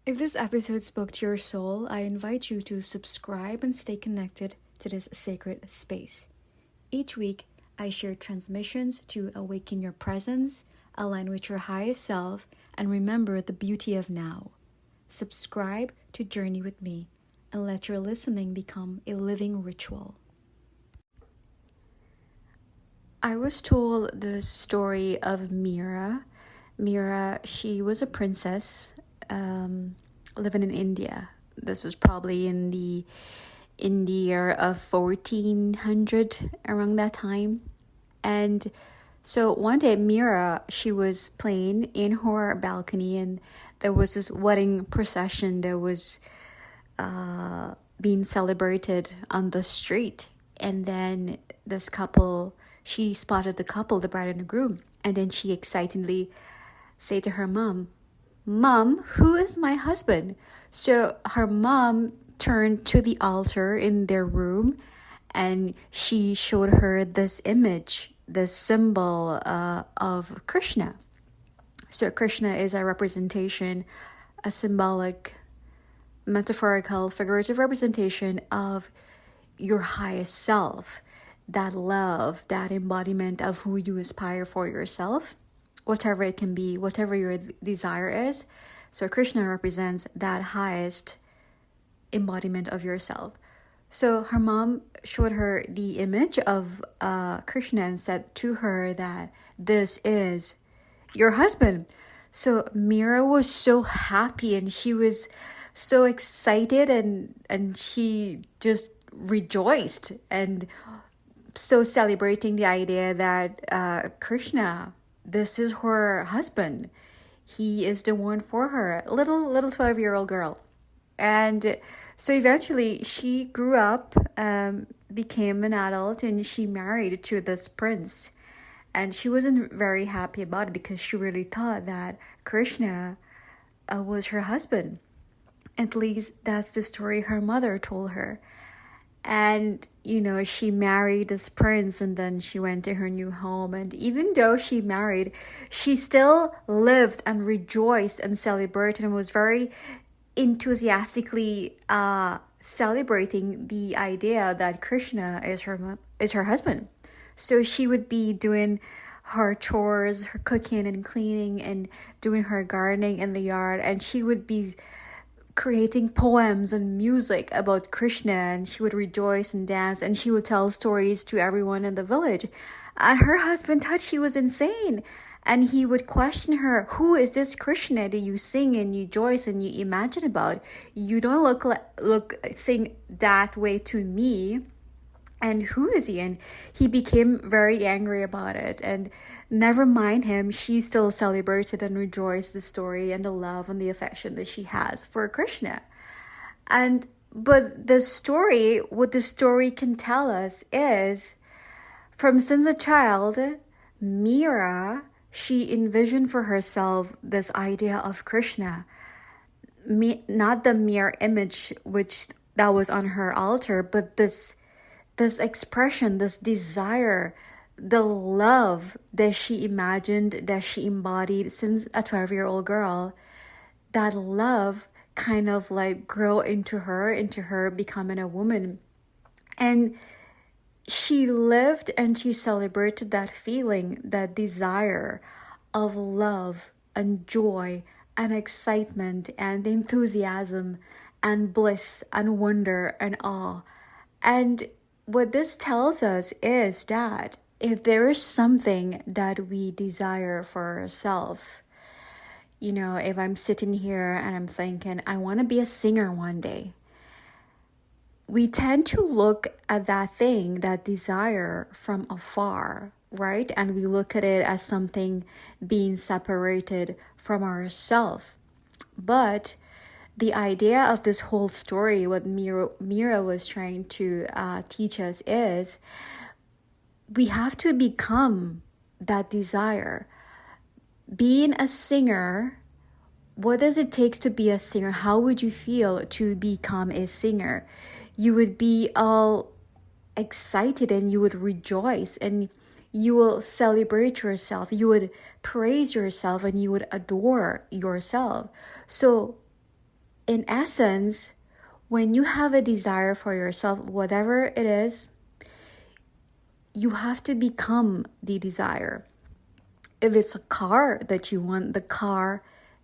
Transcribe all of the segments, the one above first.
If this episode spoke to your soul, I invite you to subscribe and stay connected to this sacred space. Each week, I share transmissions to awaken your presence, align with your highest self, and remember the beauty of now. Subscribe to Journey with Me and let your listening become a living ritual. I was told the story of Mira. Mira, she was a princess living in India. This was probably in the year of 1400, around that time. And so one day Mira, she was playing in her balcony, and there was this wedding procession that was being celebrated on the street. And then this couple, she spotted the couple, the bride and the groom, and then she excitedly said to her mom, "Mom, who is my husband?" So her mom turned to the altar in their room, and she showed her this image, this symbol of Krishna. So Krishna is a representation, a symbolic, metaphorical, figurative representation of your highest self, that love, that embodiment of who you aspire for yourself, whatever it can be, whatever your desire is. So Krishna represents that highest embodiment of yourself. So her mom showed her the image of Krishna and said to her that this is your husband. So Mira was so happy, and she was so excited, and she just rejoiced, and so celebrating the idea that Krishna, this is her husband. He is the one for her, little 12-year-old girl. And so eventually she grew up, became an adult, and she married to this prince. And she wasn't very happy about it because she really thought that Krishna was her husband. At least that's the story her mother told her. And, she married this prince, and then she went to her new home. And even though she married, she still lived and rejoiced and celebrated and was very enthusiastically celebrating the idea that Krishna is her husband. So she would be doing her chores, her cooking and cleaning, and doing her gardening in the yard, and she would be creating poems and music about Krishna, and she would rejoice and dance, and she would tell stories to everyone in the village. And her husband thought she was insane, and he would question her, "Who is this Krishna that you sing and you rejoice and you imagine about? You don't sing that way to me. And who is he?" And he became very angry about it. And never mind him, she still celebrated and rejoiced the story and the love and the affection that she has for Krishna. But what the story can tell us is, from since a child, Mira, she envisioned for herself this idea of Krishna, not the mere image that was on her altar, but this expression, this desire, the love that she imagined, that she embodied since a 12-year-old girl. That love kind of grow into her becoming a woman. And she lived and she celebrated that feeling, that desire of love and joy and excitement and enthusiasm and bliss and wonder and awe. And what this tells us is that if there is something that we desire for ourselves, if I'm sitting here and I'm thinking, I want to be a singer one day, we tend to look at that thing, that desire, from afar, right? And we look at it as something being separated from ourselves. But the idea of this whole story, what Mira was trying to teach us, is we have to become that desire. Being a singer, what does it take to be a singer? How would you feel to become a singer? You would be all excited and you would rejoice and you will celebrate yourself. You would praise yourself and you would adore yourself. So In essence, when you have a desire for yourself, whatever it is, you have to become the desire. If it's a car that you want, the car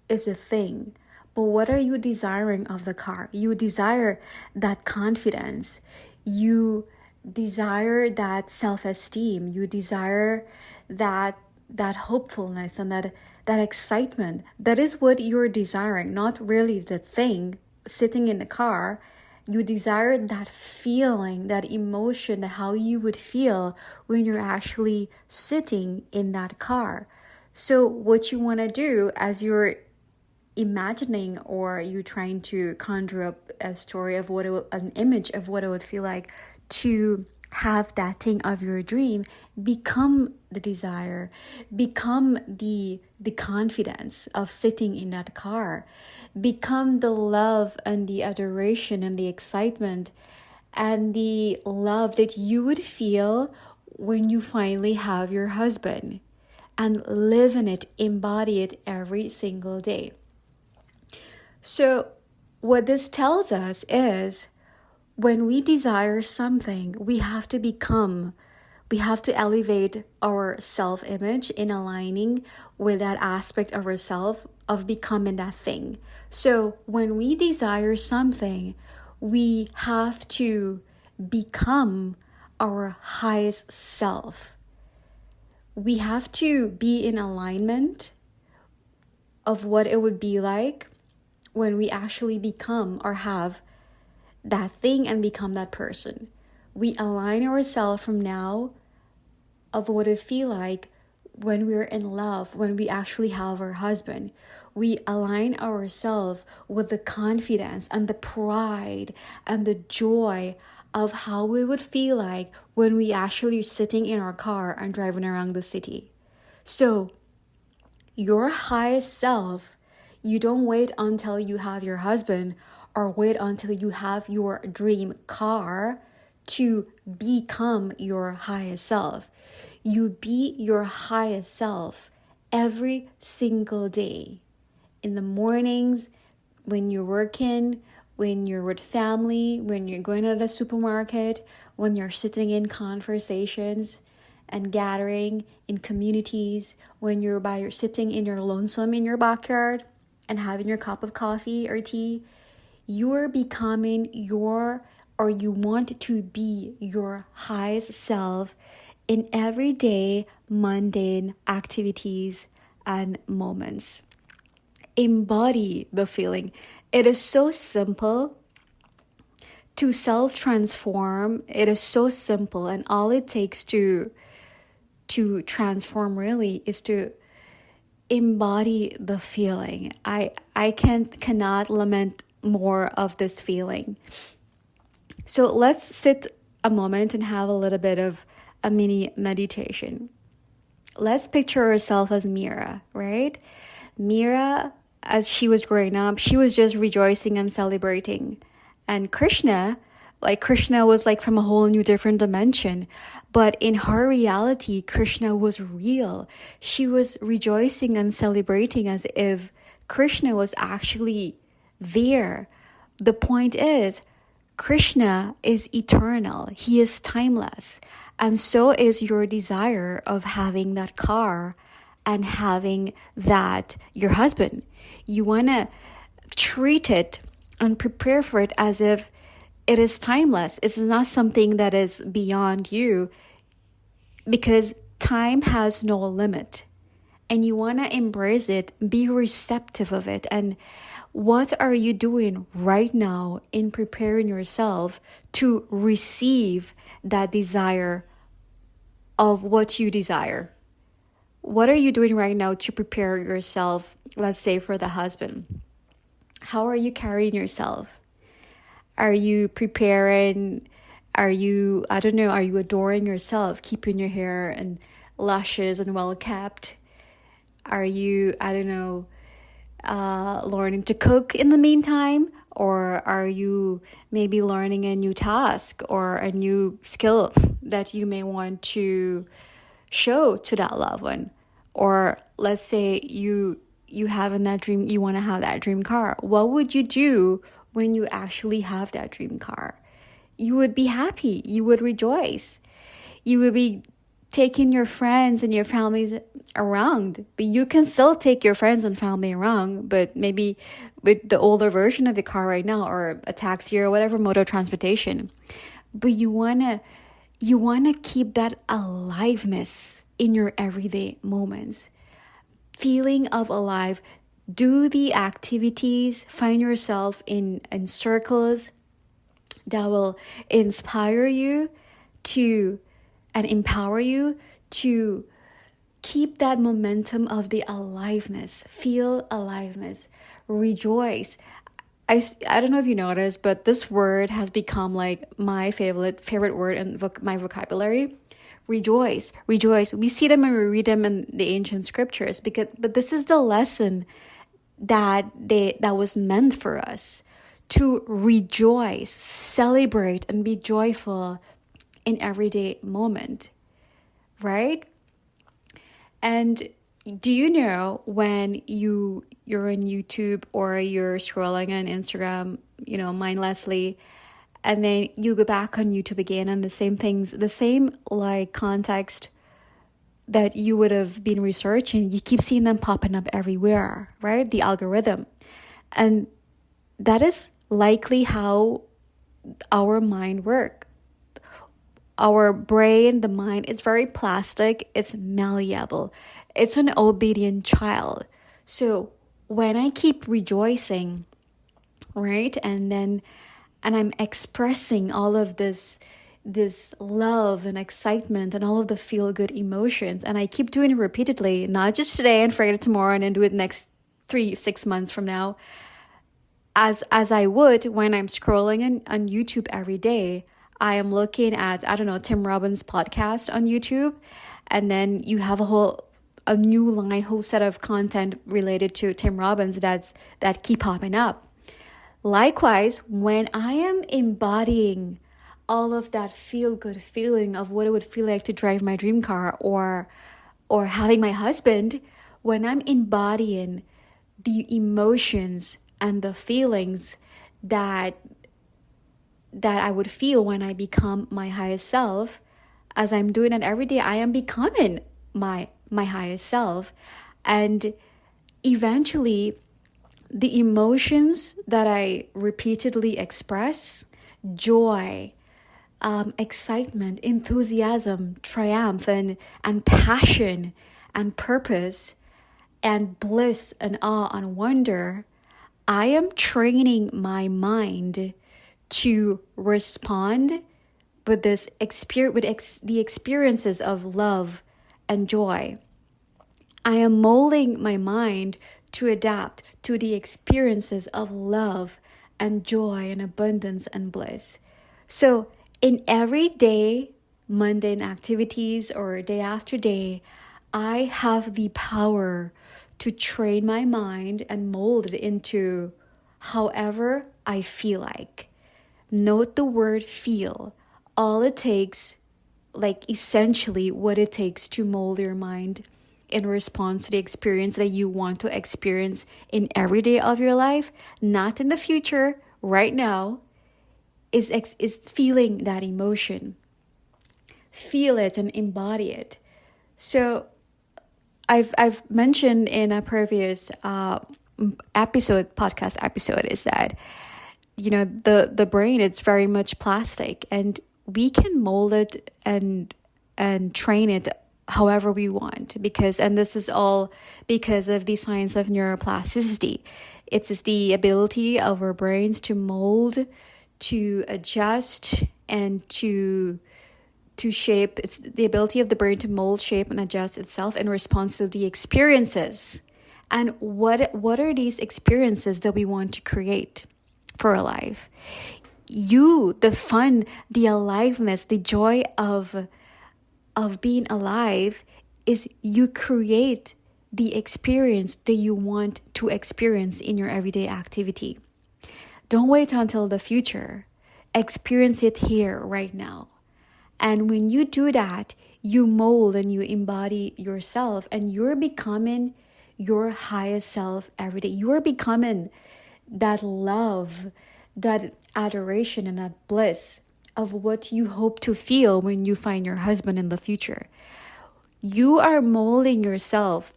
is a thing. But what are you desiring of the car? You desire that confidence. You desire that self-esteem. You desire that hopefulness and that excitement. That is what you're desiring, not really the thing sitting in the car. You desire that feeling, that emotion, how you would feel when you're actually sitting in that car. So what you want to do as you're imagining, or you're trying to conjure up a story of an image of what it would feel like to have that thing of your dream, become the desire, become the confidence of sitting in that car, become the love and the adoration and the excitement and the love that you would feel when you finally have your husband, and live in it, embody it every single day. So what this tells us is, when we desire something, we have to elevate our self-image in aligning with that aspect of ourself of becoming that thing. So when we desire something, we have to become our highest self. We have to be in alignment of what it would be like when we actually become or have that thing and become that person. We align ourselves from now of what it feel like when we're in love, when we actually have our husband. We align ourselves with the confidence and the pride and the joy of how we would feel like when we actually sitting in our car and driving around the city. So your highest self, you don't wait until you have your husband or wait until you have your dream car to become your highest self. You be your highest self every single day. In the mornings, when you're working, when you're with family, when you're going to the supermarket, when you're sitting in conversations and gathering in communities, when you're sitting in your lonesome in your backyard and having your cup of coffee or tea, you're becoming you want to be your highest self in everyday mundane activities and moments. Embody the feeling. It is so simple to self-transform. It is so simple, and all it takes to transform really is to embody the feeling. I cannot lament more of this feeling. So let's sit a moment and have a little bit of a mini meditation. Let's picture ourselves as Mira, right? Mira, as she was growing up, she was just rejoicing and celebrating. And Krishna was like from a whole new different dimension. But in her reality, Krishna was real. She was rejoicing and celebrating as if Krishna was actually there. The point is, Krishna is eternal. He is timeless. And so is your desire of having that car and having that your husband. You want to treat it and prepare for it as if it is timeless. It's not something that is beyond you, because time has no limit. And you want to embrace it, be receptive of it. And what are you doing right now in preparing yourself to receive that desire of what you desire? What are you doing right now to prepare yourself, let's say, for the husband? How are you carrying yourself? Are you preparing? Are you adoring yourself, keeping your hair and lashes and well kept? Are you, learning to cook in the meantime? Or are you maybe learning a new task or a new skill that you may want to show to that loved one? Or let's say you you have in that dream, you want to have that dream car. What would you do when you actually have that dream car? You would be happy. You would rejoice. You would be taking your friends and your families around. But you can still take your friends and family around, but maybe with the older version of the car right now, or a taxi or whatever mode of transportation. But you wanna keep that aliveness in your everyday moments. Feeling of alive. Do the activities, find yourself in circles that will inspire you to and empower you to keep that momentum of the aliveness. Feel aliveness. Rejoice. I don't know if you noticed, but this word has become like my favorite word in my vocabulary. Rejoice. We see them and we read them in the ancient scriptures, but this is the lesson that was meant for us, to rejoice, celebrate, and be joyful in everyday moment, right? And do you know when you're on YouTube or you're scrolling on Instagram, mindlessly, and then you go back on YouTube again and the same things, the same like context that you would have been researching, you keep seeing them popping up everywhere, right? The algorithm. And that is likely how our mind works. Our brain, the mind, it's very plastic, it's malleable, it's an obedient child. So when I keep rejoicing, right, and I'm expressing all of this love and excitement and all of the feel-good emotions, and I keep doing it repeatedly, not just today and forget it tomorrow and then do it next 3-6 months from now, as I would when I'm scrolling on YouTube every day. I am looking at, Tim Robbins' podcast on YouTube, and then you have a whole set of content related to Tim Robbins that keep popping up. Likewise, when I am embodying all of that feel-good feeling of what it would feel like to drive my dream car or having my husband, when I'm embodying the emotions and the feelings that I would feel when I become my highest self, as I'm doing it every day, I am becoming my highest self. And eventually, the emotions that I repeatedly express, joy, excitement, enthusiasm, triumph, and passion, and purpose, and bliss, and awe, and wonder, I am training my mind to respond with the experiences of love and joy. I am molding my mind to adapt to the experiences of love and joy and abundance and bliss. So in everyday mundane activities or day after day, I have the power to train my mind and mold it into however I feel like. Note the word feel. All it takes, like essentially what it takes to mold your mind in response to the experience that you want to experience in every day of your life, not in the future, right now, is feeling that emotion. Feel it and embody it. So I've mentioned in a previous podcast episode is that the brain, it's very much plastic, and we can mold it and train it however we want, and this is all because of the science of neuroplasticity. It's the ability of our brains to mold, to adjust, and to shape. It's the ability of the brain to mold, shape, and adjust itself in response to the experiences. And what are these experiences that we want to create for our life? The fun, the aliveness, the joy of being alive is you create the experience that you want to experience in your everyday activity. Don't wait until the future. Experience it here, right now. And when you do that, you mold and you embody yourself, and you're becoming your highest self every day. You are becoming that love, that adoration, and that bliss of what you hope to feel when you find your husband in the future. You are molding yourself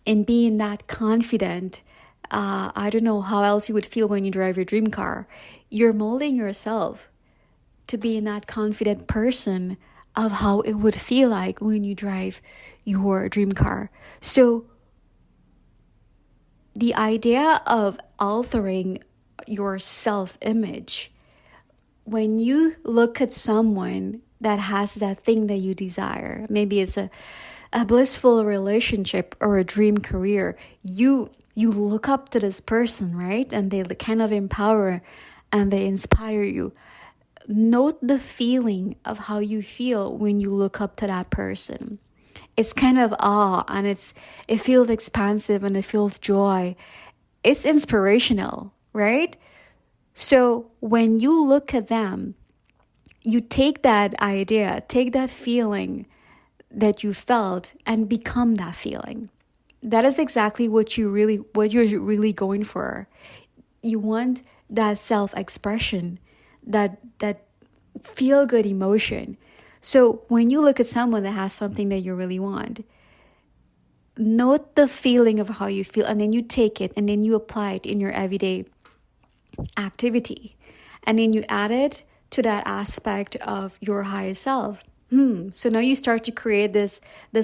in being that confident. I don't know how else you would feel when you drive your dream car. You're molding yourself to being that confident person of how it would feel like when you drive your dream car. So the idea of altering your self-image, when you look at someone that has that thing that you desire, maybe it's a blissful relationship or a dream career, you look up to this person, right? And they kind of empower and they inspire you. Note the feeling of how you feel when you look up to that person. It's kind of awe, and it feels expansive, and it feels joy. It's inspirational, right? So when you look at them, you take that idea, take that feeling that you felt, and become that feeling. That is exactly what you're really going for. You want that self-expression, that feel-good emotion. So when you look at someone that has something that you really want, note the feeling of how you feel, and then you take it and then you apply it in your everyday activity. And then you add it to that aspect of your highest self. So now you start to create this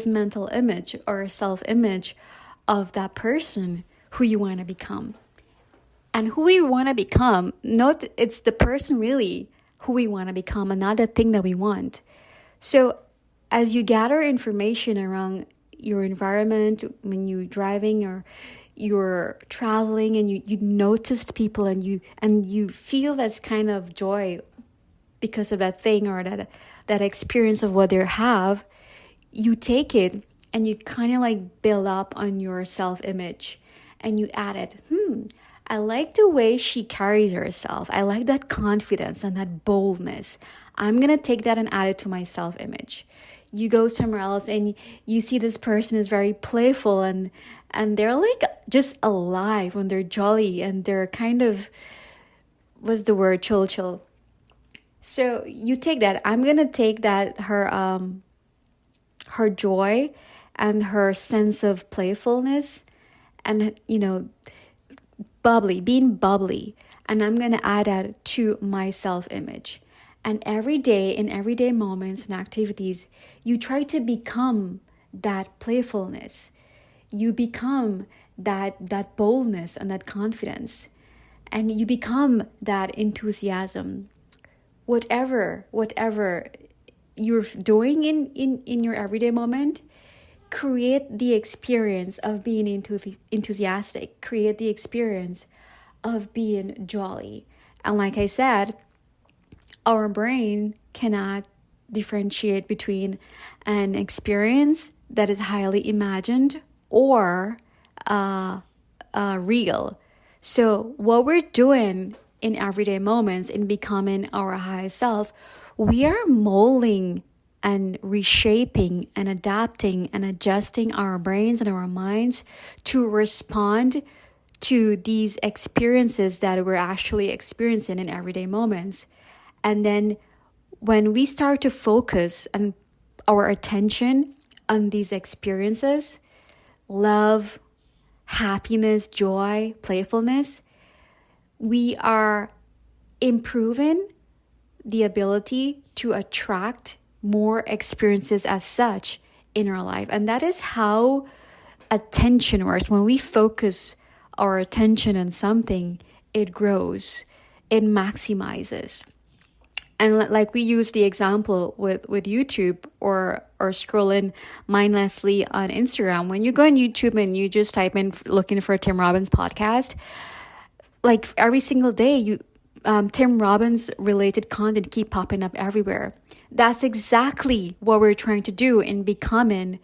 mental image or self-image of that person who you want to become. And who we want to become, note it's the person really who we want to become and not the thing that we want. So as you gather information around your environment, when you're driving or you're traveling, and you noticed people and you feel this kind of joy because of that thing or that experience of what they have, you take it and you kind of like build up on your self-image and you add it. I like the way she carries herself. I like that confidence and that boldness. I'm going to take that and add it to my self-image. You go somewhere else and you see this person is very playful and they're like just alive when they're jolly and they're kind of, what's the word, chill. So you take that. I'm going to take that, her joy and her sense of playfulness and, being bubbly. And I'm going to add that to my self-image. And every day, in everyday moments and activities, you try to become that playfulness. You become that boldness and that confidence. And you become that enthusiasm. Whatever you're doing in your everyday moment, create the experience of being enthusiastic. Create the experience of being jolly. And like I said, our brain cannot differentiate between an experience that is highly imagined or real. So what we're doing in everyday moments in becoming our highest self, we are molding and reshaping and adapting and adjusting our brains and our minds to respond to these experiences that we're actually experiencing in everyday moments. And then when we start to focus on our attention on these experiences, love, happiness, joy, playfulness, we are improving the ability to attract more experiences as such in our life. And that is how attention works. When we focus our attention on something, it grows, it maximizes. And like we use the example with YouTube or scrolling mindlessly on Instagram. When you go on YouTube and you just type in looking for Tim Robbins podcast, like every single day, Tim Robbins related content keep popping up everywhere. That's exactly what we're trying to do in becoming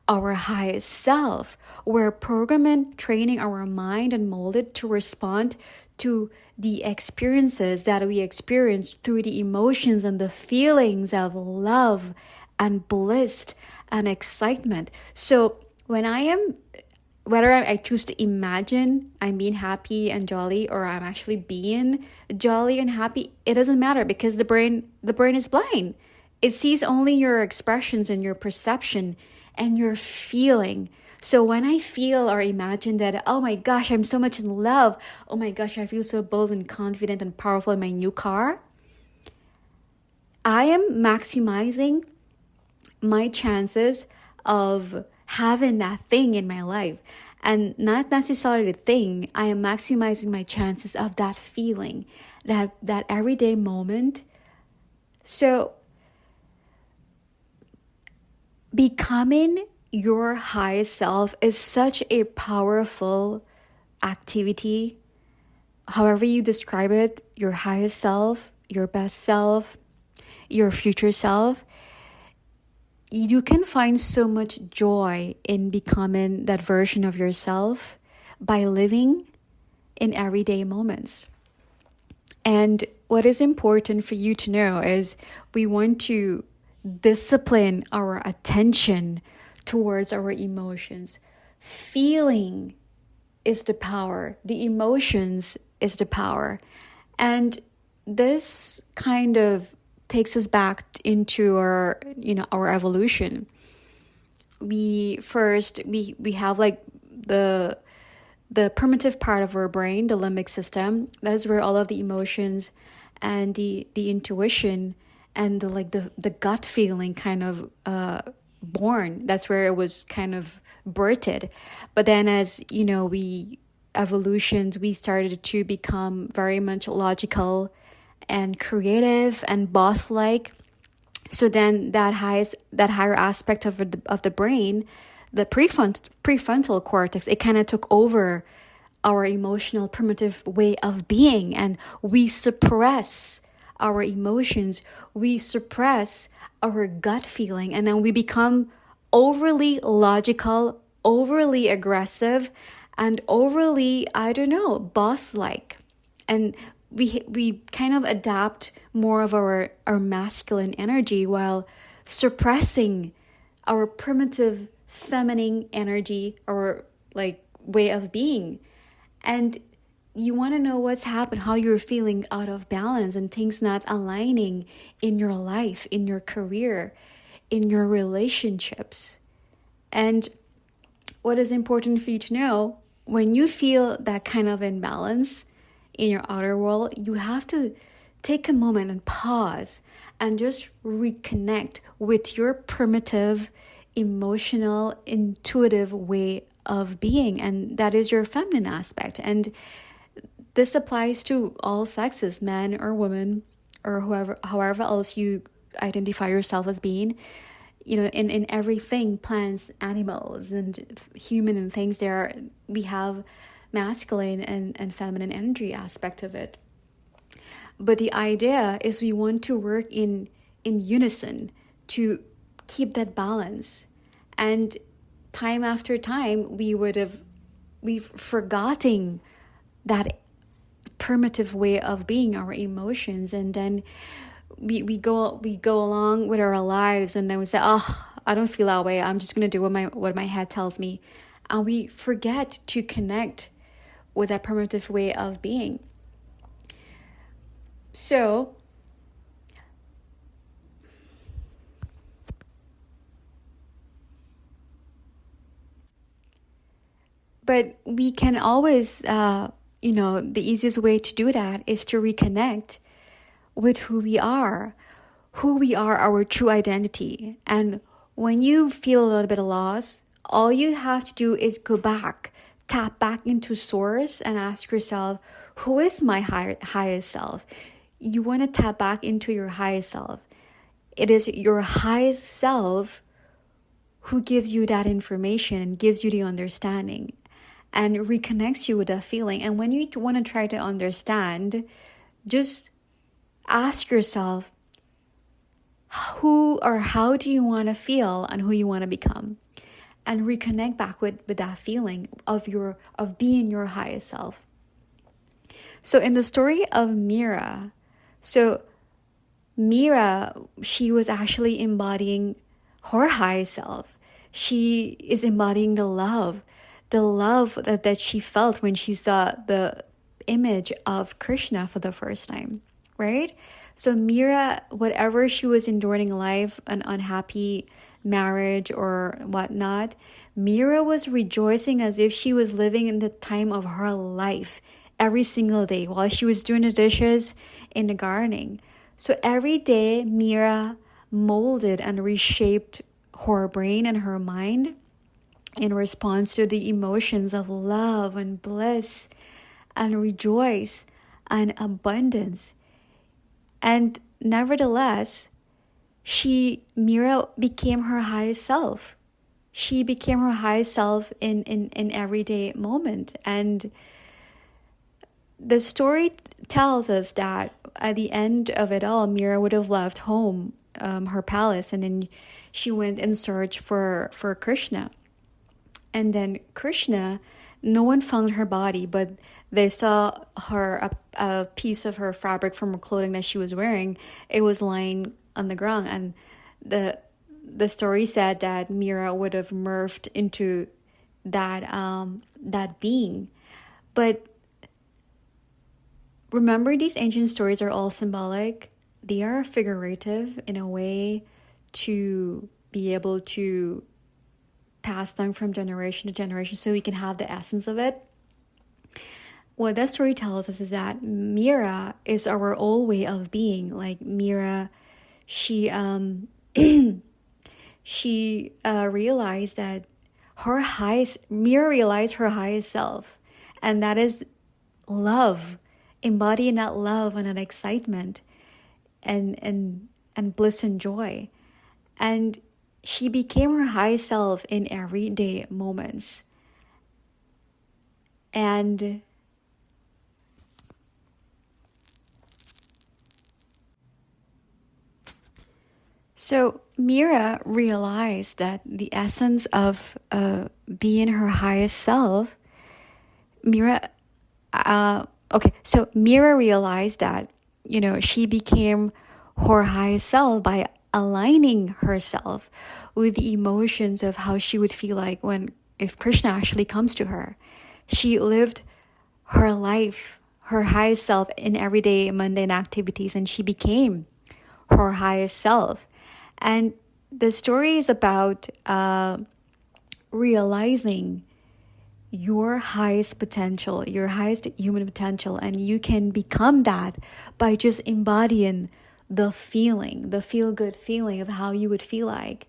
our highest self. We're programming, training our mind and molded to respond to the experiences that we experience through the emotions and the feelings of love and bliss and excitement. So when I am whether I choose to imagine I'm being happy and jolly, or I'm actually being jolly and happy, it doesn't matter, because the brain is blind. It sees only your expressions and your perception and your feeling. So when I feel or imagine that, oh my gosh, I'm so much in love, oh my gosh, I feel so bold and confident and powerful in my new car, I am maximizing my chances of having that thing in my life. And not necessarily the thing, I am maximizing my chances of that feeling, that everyday moment. So becoming your highest self is such a powerful activity. However you describe it, your highest self, your best self, your future self, you can find so much joy in becoming that version of yourself by living in everyday moments. And what is important for you to know is we want to discipline our attention towards our emotions. Feeling is the power. The emotions is the power. And this kind of takes us back into our evolution. We have like the primitive part of our brain, the limbic system. That is where all of the emotions and the intuition and the gut feeling kind of born. That's where it was kind of birthed. But then as we started to become very much logical and creative and boss-like. So then that higher aspect of the brain, the prefrontal cortex, it kind of took over our emotional primitive way of being, and we suppress our emotions, we suppress our gut feeling, and then we become overly logical, overly aggressive, and overly, boss-like. And we kind of adapt more of our masculine energy while suppressing our primitive feminine energy, or way of being. And you want to know what's happened, how you're feeling out of balance and things not aligning in your life, in your career, in your relationships. And what is important for you to know, when you feel that kind of imbalance in your outer world, you have to take a moment and pause and just reconnect with your primitive, emotional, intuitive way of being. And that is your feminine aspect. And this applies to all sexes, men or women, or however else you identify yourself as being. In everything, plants, animals, and human and things, we have masculine and feminine energy aspect of it. But the idea is we want to work in unison to keep that balance. And time after time, we've forgotten that primitive way of being, our emotions, and then we go along with our lives, and then we say, oh, I don't feel that way, I'm just going to do what my head tells me. And we forget to connect with that primitive way of being. So but we can always the easiest way to do that is to reconnect with who we are, our true identity. And when you feel a little bit of loss, all you have to do is go back, tap back into source, and ask yourself, who is my highest self? You want to tap back into your highest self. It is your highest self who gives you that information and gives you the understanding and reconnects you with that feeling. And when you want to try to understand, just ask yourself, who or how do you want to feel and who you want to become? And reconnect back with that feeling of being your highest self. So in the story of Mira, she was actually embodying her highest self. She is embodying the love the love that she felt when she saw the image of Krishna for the first time, right? So Mira, whatever she was enduring in life, an unhappy marriage or whatnot, Mira was rejoicing as if she was living in the time of her life every single day while she was doing the dishes in the gardening. So every day, Mira molded and reshaped her brain and her mind in response to the emotions of love and bliss and rejoice and abundance. And nevertheless, Mira became her highest self. She became her highest self in everyday moment. And the story tells us that at the end of it all, Mira would have left home, her palace, and then she went in search for Krishna. And then Krishna, no one found her body, but they saw a piece of her fabric from her clothing that she was wearing. It was lying on the ground, and the story said that Mira would have morphed into that being. But remember, these ancient stories are all symbolic. They are figurative in a way to be able to pass down from generation to generation so we can have the essence of it. What that story tells us is that Mira is our old way of being. Like Mira, she realized that Mira realized her highest self, and that is love, embodying that love and that excitement and bliss and joy. And she became her highest self in everyday moments. And so Mira realized that the essence of being her highest self, Mira realized that, she became her highest self by aligning herself with the emotions of how she would feel like if Krishna actually comes to her. She lived her life, her highest self in everyday mundane activities, and she became her highest self. And the story is about realizing your highest potential, your highest human potential, and you can become that by just embodying the feel-good feeling of how you would feel like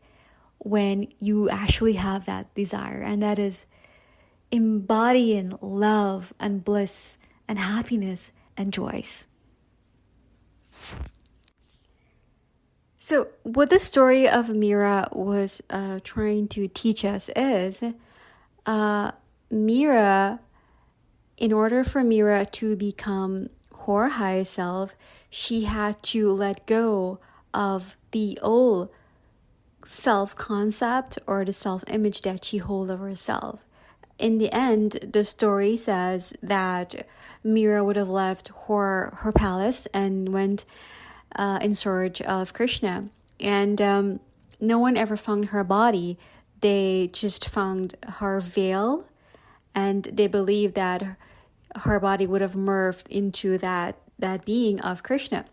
when you actually have that desire. And that is embodying love and bliss and happiness and joys. So what the story of Mira was trying to teach us is Mira, in order for Mira to become her highest self, she had to let go of the old self-concept or the self-image that she holds of herself. In the end, the story says that Mira would have left her palace and went in search of Krishna. And no one ever found her body. They just found her veil, and they believed that her body would have morphed into that being of Krishna.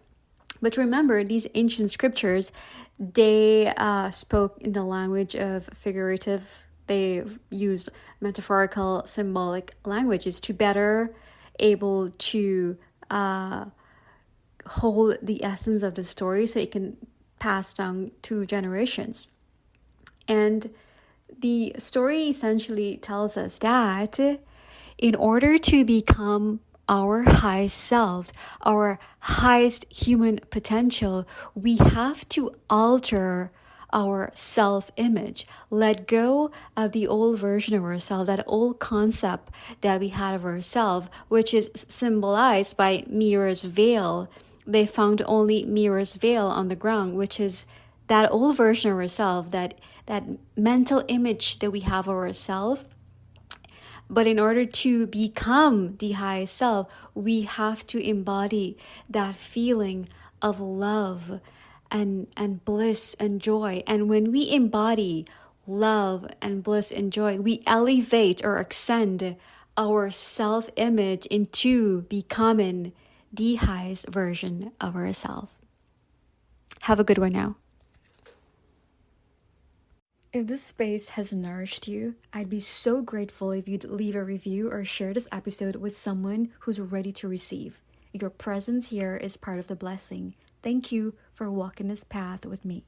But remember, these ancient scriptures, they spoke in the language of figurative. They used metaphorical, symbolic languages to better able to hold the essence of the story so it can pass down to generations. And the story essentially tells us that in order to become our highest self, our highest human potential, we have to alter our self-image, let go of the old version of ourselves, that old concept that we had of ourselves, which is symbolized by Mira's veil. They found only Mira's veil on the ground, which is that old version of ourselves, that mental image that we have of ourselves. But in order to become the highest self, we have to embody that feeling of love and bliss and joy. And when we embody love and bliss and joy. We elevate or ascend our self-image into becoming the highest version of ourselves. Have a good one now. If this space has nourished you, I'd be so grateful if you'd leave a review or share this episode with someone who's ready to receive. Your presence here is part of the blessing. Thank you for walking this path with me.